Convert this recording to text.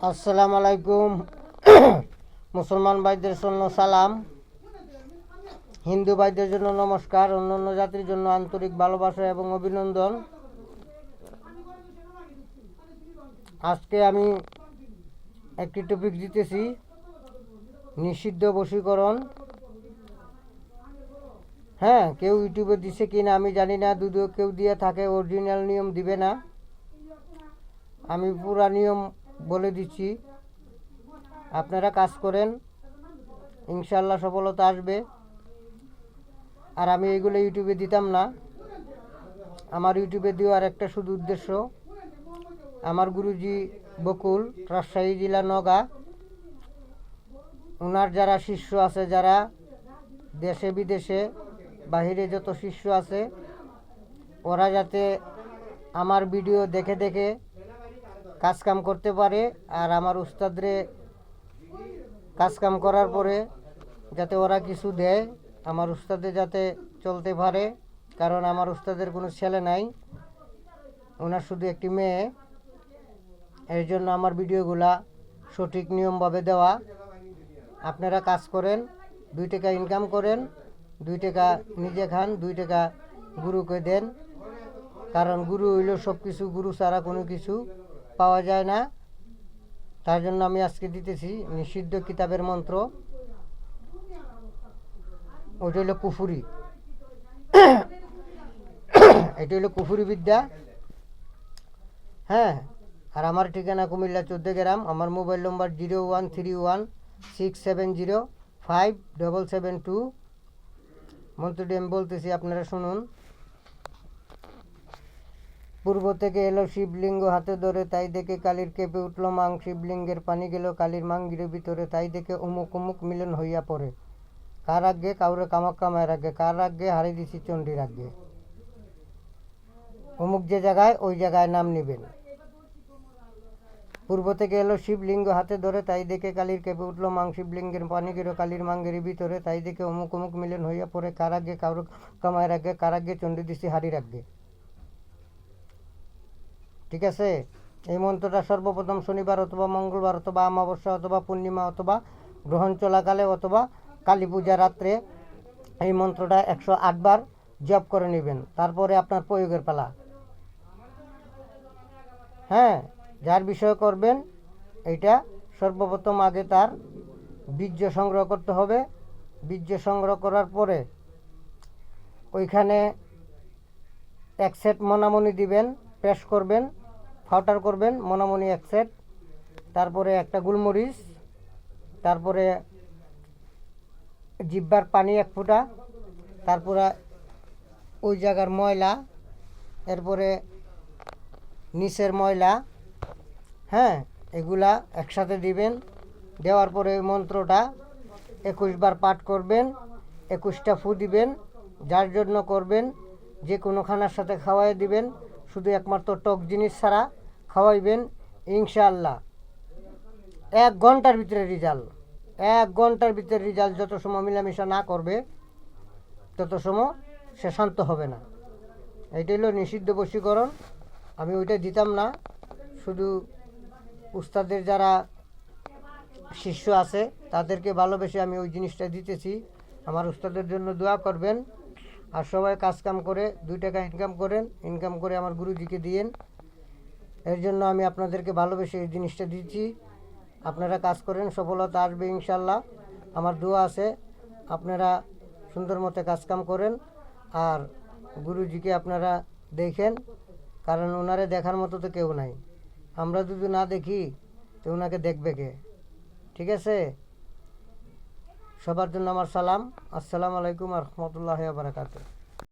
আসসালামু আলাইকুম। মুসলমান ভাইদের জন্য সালাম, হিন্দু ভাইদের জন্য নমস্কার, অন্যান্য জাতির জন্য আন্তরিক ভালোবাসা এবং অভিনন্দন। আজকে আমি একটি টপিক দিতেছি, নিষিদ্ধ বশীকরণ। হ্যাঁ, কেউ ইউটিউবে দিছে কিনা আমি জানি না, যদিও কেউ দিয়ে থাকে অরিজিনাল নিয়ম দিবে না। আমি পুরা নিয়ম বলে দিচ্ছি, আপনারা কাজ করেন, ইনশাল্লাহ সফলতা আসবে। আর আমি এইগুলো ইউটিউবে দিতাম না। আমার ইউটিউবে দেওয়ার একটা শুধু উদ্দেশ্য, আমার গুরুজি বকুল, রাজশাহী জেলা নওগাঁ, ওনার যারা শিষ্য আছে, যারা দেশে বিদেশে বাহিরে যত শিষ্য আছে, ওরা যাতে আমার ভিডিও দেখে দেখে কাজকাম করতে পারে, আর আমার উস্তাদরে কাজকাম করার পরে যাতে ওরা কিছু দেয়, আমার উস্তাদে যাতে চলতে পারে। কারণ আমার উস্তাদের কোনো ছেলে নাই, ওনার শুধু একটি মেয়ে। এর জন্য আমার ভিডিওগুলা সঠিক নিয়মভাবে দেওয়া। আপনারা কাজ করেন, 2 টাকা ইনকাম করেন, 2 টাকা নিজে খান, 2 টাকা গুরুকে দেন। কারণ গুরু হইল সব কিছু, গুরু ছাড়া কোনো কিছু পাওয়া যায় না। তার জন্য আমি আজকে দিতেছি নিষিদ্ধ কিতাবের মন্ত্র। ওইটা হইল কুফুরি, এটা হইল কুফুরি বিদ্যা। হ্যাঁ, আর আমার ঠিকানা কুমিল্লা 14 গ্রাম। আমার মোবাইল নম্বর 01316057257772। মন্ত্রটি আমি বলতেছি, আপনারা শুনুন। পূর্ব থেকে এলো শিবলিঙ্গ হাতে ধরে, তাই দেখে কালীর কেঁপে উঠল মাং। শিবলিঙ্গের পানি গেল কালীর মাঙ্গিরের ভিতরে, তাই দেখে অমুক অমুক মিলন হইয়া পড়ে। কার আগে কাউরে কামাক্কা মায়ের আগে, কার আগে হারি দিছি চণ্ডীর আগে। অমুক যে জায়গায়, ওই জায়গায় নাম নেবেন। পূর্ব থেকে এলো শিবলিঙ্গ হাতে ধরে, তাই দেখে কালীর কেঁপে উঠল মাং। শিবলিঙ্গের পানি গেল কালীর মাঙ্গের ভিতরে, তাই দেখে অমুক অমুক মিলন হইয়া পড়ে। কার আগে কাউরে কামায়ের আগে, কার আগে চণ্ডী দিছি হারির আগে। ঠিক আছে? এই মন্ত্রটা সর্বপ্রথম শনিবার অথবা মঙ্গলবার অথবা অমাবস্যা অথবা পূর্ণিমা অথবা গ্রহণ চলাকালে অথবা কালী পূজা রাত্রে এই মন্ত্রটা 108 বার জপ করে নেবেন। তারপরে আপনার প্রয়োগের পালা। হ্যাঁ, যার বিষয় করবেন, এইটা সর্বপ্রথম আগে তার বীর্য সংগ্রহ করতে হবে। বীর্য সংগ্রহ করার পরে ওইখানে 1 সেট মনামণি দিবেন, পেশ করবেন, ফাউটার করবেন, মনামণি 1 সেট, তারপরে একটা গোলমরিচ, তারপরে জিব্বার পানি 1 ফোঁটা, তারপরে ওই জায়গার ময়লা, এরপরে নিচের ময়লা। হ্যাঁ, এগুলা একসাথে দিবেন। দেওয়ার পরে ওই মন্ত্রটা 21 বার পাঠ করবেন, 21টা ফু দিবেন। যার জন্য করবেন, যে কোনো খানার সাথে খাওয়াই দিবেন, শুধু একমাত্র টক জিনিস ছাড়া খাওয়াইবেন। ইনশাআল্লাহ 1 ঘন্টার ভিতরে রেজাল্ট, 1 ঘন্টার ভিতরে রেজাল্ট। যত সময় মিলামিশা না করবে, তত সময় সে শান্ত হবে না। এইটা হলো নিষিদ্ধ বশীকরণ। আমি ওইটা দিতাম না, শুধু উস্তাদের যারা শিষ্য আছে তাদেরকে ভালোবেসে আমি ওই জিনিসটা দিতেছি। আমার উস্তাদের জন্য দোয়া করবেন। আর সবাই কাজকাম করে 2 টাকা ইনকাম করেন, ইনকাম করে আমার গুরুজিকে দিয়েন। এর জন্য আমি আপনাদেরকে ভালোবেসে এই জিনিসটা দিচ্ছি। আপনারা কাজ করেন, সফলতা আসবে ইনশাল্লাহ। আমার দোয়া আছে, আপনারা সুন্দর মতো কাজকাম করেন। আর গুরুজিকে আপনারা দেখেন, কারণ ওনারে দেখার মতো তো কেউ নাই। আমরা যদি না দেখি তো ওনাকে দেখবে কে? ঠিক আছে? সবার জন্য আমার সালাম। আসসালামু আলাইকুম ওয়া রাহমাতুল্লাহি ওয়া বারাকাতুহু।